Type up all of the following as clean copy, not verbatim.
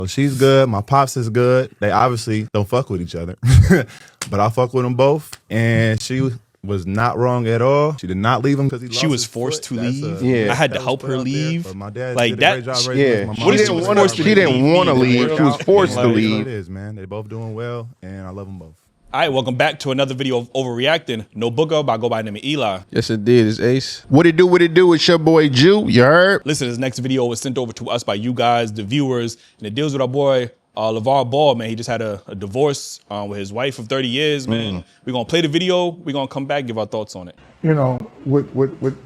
So she's good. My pops is good. They obviously don't fuck with each other, but I fuck with them both. And she was not wrong at all. She did not leave him because he lost She was his forced foot. to leave. Yeah. I had to help her leave. But my dad Like did a great that. job raising Yeah, us. My she mom didn't was want to. She didn't want to leave. She was forced to Like, leave. it is, man. They both doing well, and I love them both. All right, welcome back to another video of Overreacting. No booker, but I go by the name of Eli. Yes, it did. It's Ace. What it do? What it do? It's your boy Jeuu. You heard? Listen, this next video was sent over to us by you guys, the viewers, and it deals with our boy LaVar Ball, man. He just had a divorce with his wife of 30 years, man. We're gonna play the video. We're gonna come back, give our thoughts on it. You know, with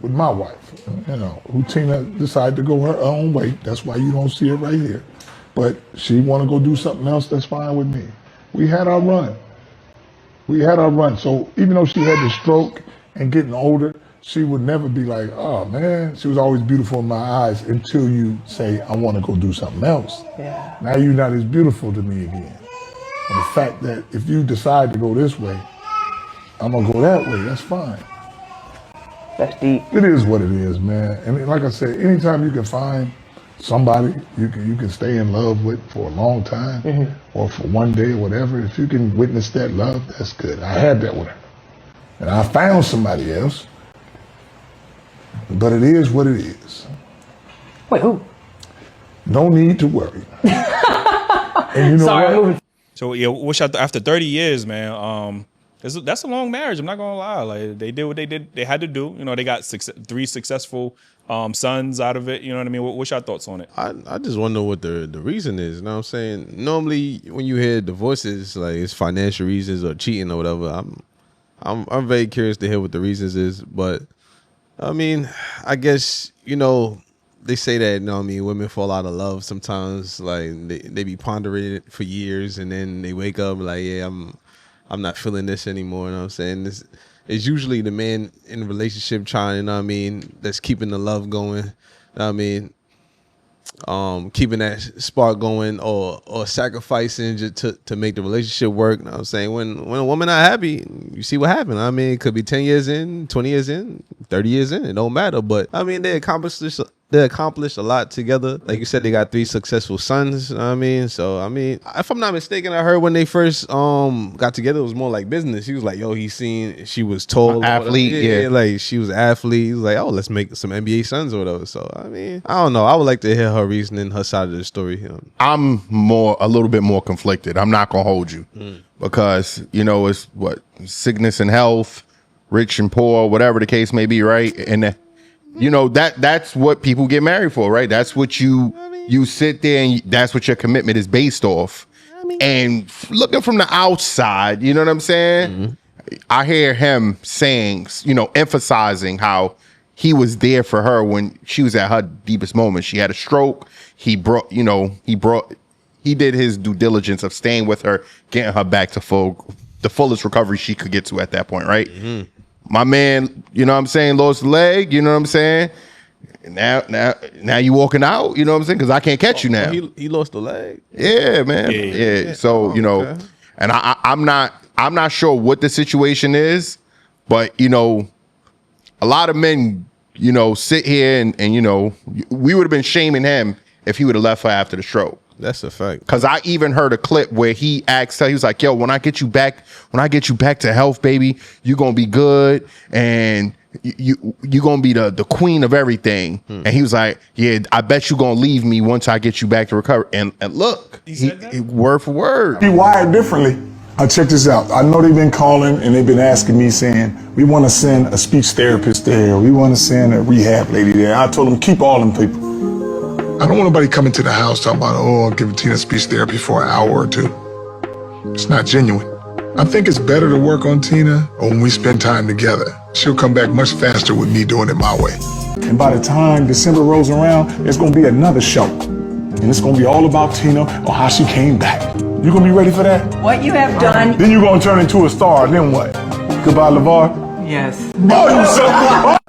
my wife, you know, who Tina decided to go her own way. That's why you don't see it right here. But she want to go do something else, that's fine with me. We had our run. So even though she had the stroke and getting older, she would never be like, oh man, she was always beautiful in my eyes until you say, I want to go do something else. Yeah. Now you're not as beautiful to me again. And the fact that if you decide to go this way, I'm gonna go that way, that's fine. That's deep. It is what it is, man. And like I said, anytime you can find somebody you can stay in love with for a long time or for one day or whatever, if you can witness that love, that's good. I had that with her. And I found somebody else. But it is what it is. Wait, who? No need to worry. And you know Sorry, what? So yeah, wish after 30 years, man. That's a long marriage. I'm not gonna lie. Like they did what they did. They had to do. You know, they got 3 successful sons out of it. You know what I mean? What's your thoughts on it? I just want to know what the reason is. You know what I'm saying? Normally, when you hear divorces, like it's financial reasons or cheating or whatever. I'm very curious to hear what the reasons is. But I mean, I guess, you know, they say that, you know what I mean, women fall out of love sometimes. Like they be pondering it for years, and then they wake up like, yeah, I'm not feeling this anymore. You know what I'm saying? It's usually the man in the relationship trying, you know what I mean, that's keeping the love going. You know what I mean? Keeping that spark going or sacrificing just to make the relationship work. You know what I'm saying? When a woman not happy, you see what happened. I mean, it could be 10 years in, 20 years in, 30 years in, it don't matter. But I mean, they accomplished a lot together. Like you said, they got 3 successful sons. You know what I mean? So I mean, if I'm not mistaken, I heard when they first got together, it was more like business. He was like, yo, he seen she was tall, Athlete, yeah. like she was an athlete. He was like, oh, let's make some NBA sons or whatever. So I mean, I don't know. I would like to hear her reasoning, her side of the story. I'm a little bit more conflicted. I'm not gonna hold you because you know it's what sickness and health, rich and poor, whatever the case may be, right? And you know that's what people get married for, right? That's what you sit there and that's what your commitment is based off. And looking from the outside, you know what I'm saying? I hear him saying, you know, emphasizing how he was there for her when she was at her deepest moment. She had a stroke. He did his due diligence of staying with her, getting her back to the fullest recovery she could get to at that point, right? My man, you know what I'm saying, lost a leg, you know what I'm saying? Now you walking out, you know what I'm saying? Because I can't catch you now. He lost a leg. Yeah, man. Yeah. So, you know, okay. And I'm not sure what the situation is, but you know, a lot of men, you know, sit here and you know, we would have been shaming him if he would have left her after the stroke. That's a fact. Because I even heard a clip where he asked her, he was like, yo, when I get you back to health, baby, you're going to be good. And you're going to be the queen of everything. And he was like, yeah, I bet you're going to leave me once I get you back to recover. And look, he word for word. Be wired differently. Check this out. I know they've been calling and they've been asking me saying, we want to send a speech therapist there. We want to send a rehab lady there. I told them, keep all them people. I don't want nobody coming to the house talking about, oh, I'll give Tina speech therapy for an hour or 2. It's not genuine. I think it's better to work on Tina or when we spend time together. She'll come back much faster with me doing it my way. And by the time December rolls around, there's going to be another show. And it's going to be all about Tina or how she came back. You going to be ready for that? What you have done. Then you're going to turn into a star. Then what? Goodbye, LaVar. Yes.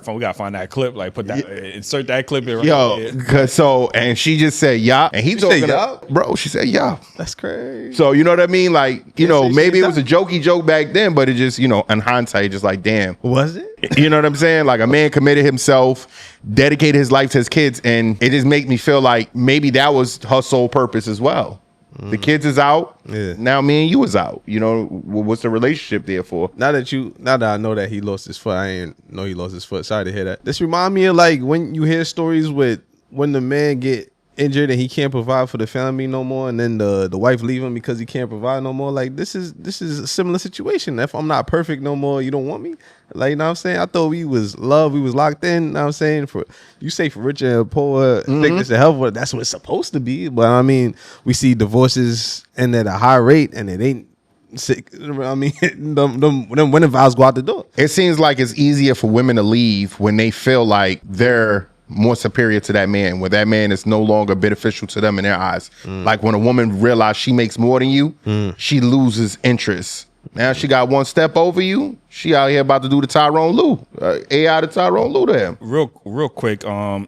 We gotta find that clip. Like, put that, insert that clip in. Right Yo, there. cause so, and she just said, yeah. And he talking said, to, bro, she said, yeah. That's crazy. So, you know what I mean? Like, you know, say maybe shit it was a jokey joke back then, but it just, you know, in hindsight, just like, damn. Was it? You know what I'm saying? Like, a man committed himself, dedicated his life to his kids, and it just makes me feel like maybe that was her sole purpose as well. The kids is out. Yeah. Now me and you is out. You know, what's the relationship there for? Now that I know that he lost his foot, I ain't know he lost his foot. Sorry to hear that. This remind me of like when you hear stories with when the man get injured and he can't provide for the family no more, and then the wife leave him because he can't provide no more. Like this is a similar situation. If I'm not perfect no more, you don't want me. Like, you know what I'm saying? I thought we was love, we was locked in. You know what I'm saying? For richer and poor, sickness and health, that's what it's supposed to be. But I mean, we see divorces end at a high rate, and it ain't sick. I mean, them winning vows go out the door. It seems like it's easier for women to leave when they feel like they're more superior to that man, when that man is no longer beneficial to them in their eyes. Like when a woman realizes she makes more than you, she loses interest. Now she got one step over you. She out here about to do the Tyrone Lue. AI to Tyrone Lue to him. Real quick,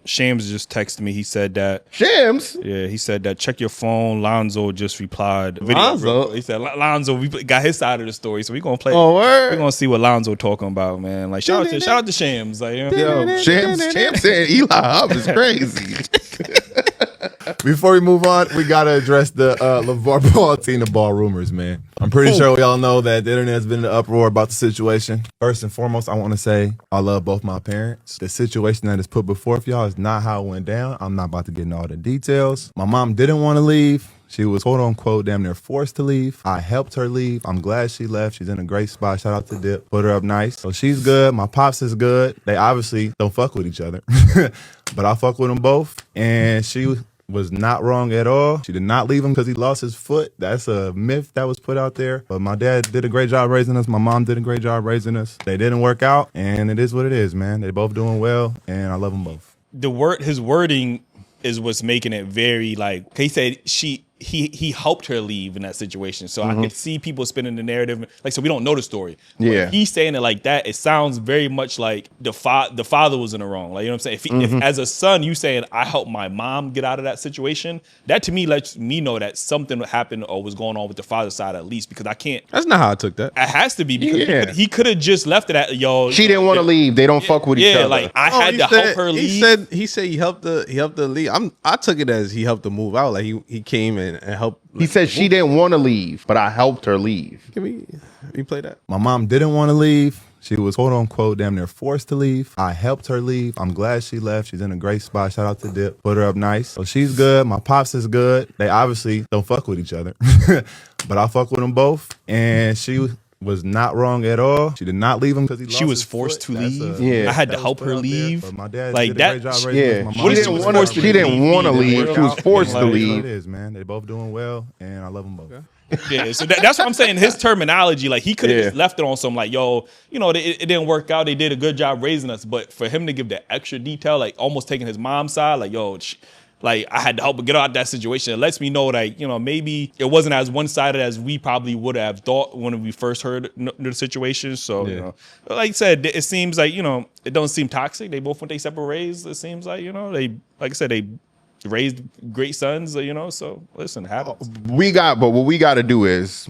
Shams just texted me. He said that Shams? Yeah, he said that check your phone. Lonzo just replied. Lonzo? He said Lonzo we got his side of the story, so we gonna play. Oh, word. We gonna see what Lonzo talking about, man. Like shout out to Shams. Like, you know? Yo, Shams said Eli Hub is crazy. Before we move on, we gotta address the LaVar Ball, Tina Ball rumors, man. I'm pretty sure we all know that the internet's been in an uproar about the situation. First and foremost, I want to say I love both my parents. The situation that is put before y'all is not how it went down. I'm not about to get into all the details. My mom didn't want to leave. She was, quote unquote, damn near forced to leave. I helped her leave. I'm glad she left. She's in a great spot. Shout out to Dip. Put her up nice. So she's good. My pops is good. They obviously don't fuck with each other. But I fuck with them both. And she was not wrong at all. She did not leave him because he lost his foot. That's a myth that was put out there. But my dad did a great job raising us. My mom did a great job raising us. They didn't work out, and it is what it is, man. They both doing well, and I love them both. His wording is what's making it very like he said he helped her leave in that situation. So I could see people spinning the narrative like, so we don't know the story. Yeah. But he's saying it like that, it sounds very much like the father was in the wrong. Like, you know what I'm saying? If as a son, you saying I helped my mom get out of that situation, that to me lets me know that something happened or was going on with the father's side at least, because I can't. That's not how I took that. It has to be, because he could have just left it at She didn't want to leave. They don't fuck with each other. Yeah, like I had to help her leave. He said he helped her leave. I took it as he helped her move out. Like he came and helped. He said she didn't want to leave, but I helped her leave. Can we replay that? My mom didn't want to leave. She was, quote unquote, damn near forced to leave. I helped her leave. I'm glad she left. She's in a great spot. Shout out to Dip. Put her up nice. So she's good. My pops is good. They obviously don't fuck with each other. But I fuck with them both. And she was not wrong at all. She did not leave him because he lost She was his forced foot. to leave. Yeah. I had to help her leave. But my dad Like did that. a great job raising us. My mom She didn't want to leave. She was forced to It leave. is, man. They both doing well, and I love them both. Yeah, so that's what I'm saying. His terminology, like he could have just left it on some like, yo, you know, it didn't work out. They did a good job raising us, but for him to give the extra detail, like almost taking his mom's side, like, yo, like I had to help her get out of that situation. It lets me know, like, you know, maybe it wasn't as one-sided as we probably would have thought when we first heard the situation. So, you know, like I said, it seems like, you know, it don't seem toxic. They both went their separate ways. It seems like, you know, they, like I said, they raised great sons, you know, so listen, it happens. But what we got to do is,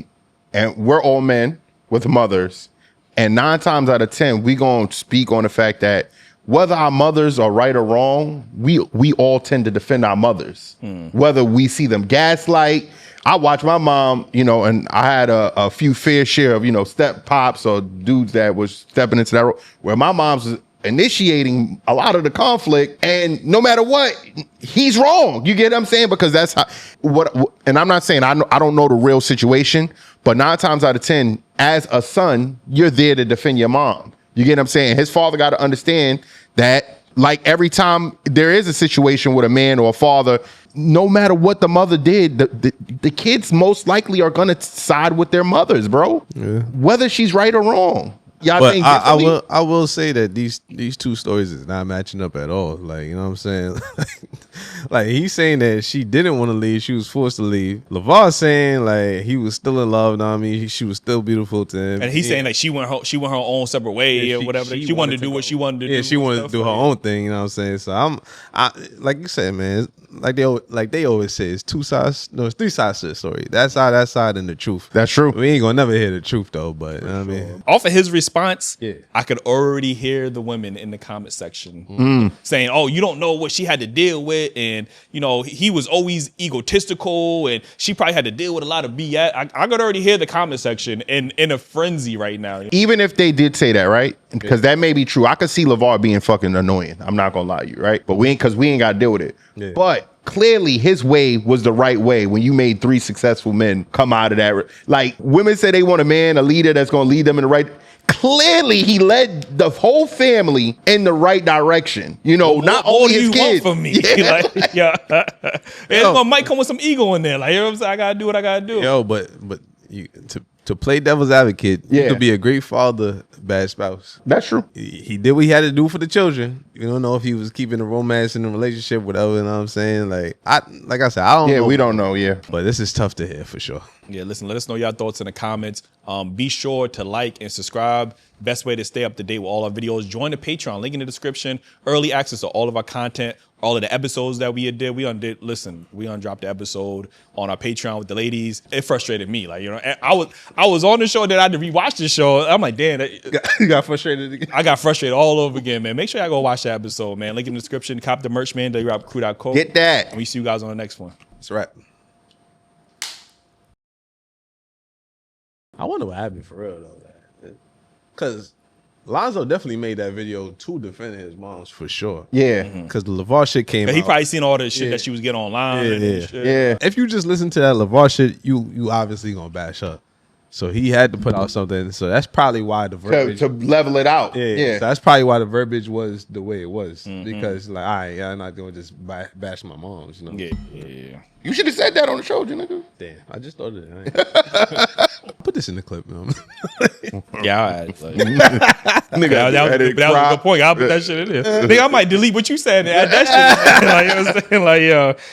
and we're all men with mothers, and 9 times out of 10, we going to speak on the fact that whether our mothers are right or wrong, we all tend to defend our mothers. Whether we see them gaslight. I watch my mom, you know, and I had a few fair share of, you know, step pops or dudes that was stepping into that role, where my mom's initiating a lot of the conflict, and no matter what, he's wrong. You get what I'm saying? Because that's how and I'm not saying I don't know the real situation, but 9 times out of 10, as a son, you're there to defend your mom. You get what I'm saying? His father got to understand that, like, every time there is a situation with a man or a father, no matter what the mother did, the kids most likely are going to side with their mothers, bro. Yeah. Whether she's right or wrong. y'all But think I differently? will say that these two stories is not matching up at all. Like, you know what I'm saying? Like, he's saying that she didn't want to leave, she was forced to leave. LaVar saying like he was still in love. Know what I mean, she was still beautiful to him. And he's saying like she went her own separate way Yeah, or whatever. She wanted to do what she wanted to do. Yeah, she wanted to do her own thing. You know what I'm saying? So I like you said, man. Like they always say, it's two sides. No, it's three sides to the story. That side, and the truth. That's true. We ain't gonna never hear the truth though. But you know what I mean, Off of his response, Yeah. I could already hear the women in the comment section saying, "Oh, you don't know what she had to deal with, and you know he was always egotistical, and she probably had to deal with a lot of BS." I could already hear the comment section in a frenzy right now. Even if they did say that, right? Because that may be true. I could see LaVar being fucking annoying. I'm not gonna lie to you, right? But we ain't got to deal with it. Yeah. But clearly his way was the right way when you made 3 successful men come out of that. Like, women say they want a leader that's gonna lead them in the right. Clearly he led the whole family in the right direction. You know, not What only do his you kids. want from me? Yeah. Like, yeah. It might come with some ego in there. Like, you know what I'm saying? I gotta do what I gotta do. yo, but you to play devil's advocate, you Yeah. could be a great father, bad spouse. That's true. He did what he had to do for the children. You don't know if he was keeping the romance in the relationship, whatever. You know what I'm saying? Like I said, I don't know. Yeah, we don't know. Yeah. But this is tough to hear for sure. Yeah, listen, let us know your thoughts in the comments. Be sure to like and subscribe. Best way to stay up to date with all our videos. Join the Patreon, link in the description. Early access to all of our content, all of the episodes that we did. We undropped the episode on our Patreon with the ladies. It frustrated me. Like, you know, and I was on the show, then I had to rewatch the show. I'm like, damn, You got frustrated again. I got frustrated all over again, man. Make sure y'all go watch that episode, man. Link in the description. Cop the merch, man. Dailyrapupcrew.co. Get that. And we see you guys on the next one. That's right. I wonder what happened for real though, because Lonzo definitely made that video to defend his moms for sure. Yeah. Because the LaVar shit came out. He probably seen all the shit Yeah. that she was getting online. Yeah, and yeah. shit. Yeah. If you just listen to that LaVar shit, you obviously gonna bash her. So he had to put out something. So that's probably why the verbiage. To level it out. So that's probably why the verbiage was the way it was. Because like, all right, yeah, I'm not gonna just bash my moms. You know? Yeah. You should have said that on the show, nigga. Damn, I just thought of it. Put this in the clip, man. Yeah, all right. Like, Nigga, that was a good point. I'll put that shit in there. Nigga, I might delete what you said and add that shit in there. Like, you know what I'm saying? Like, yo.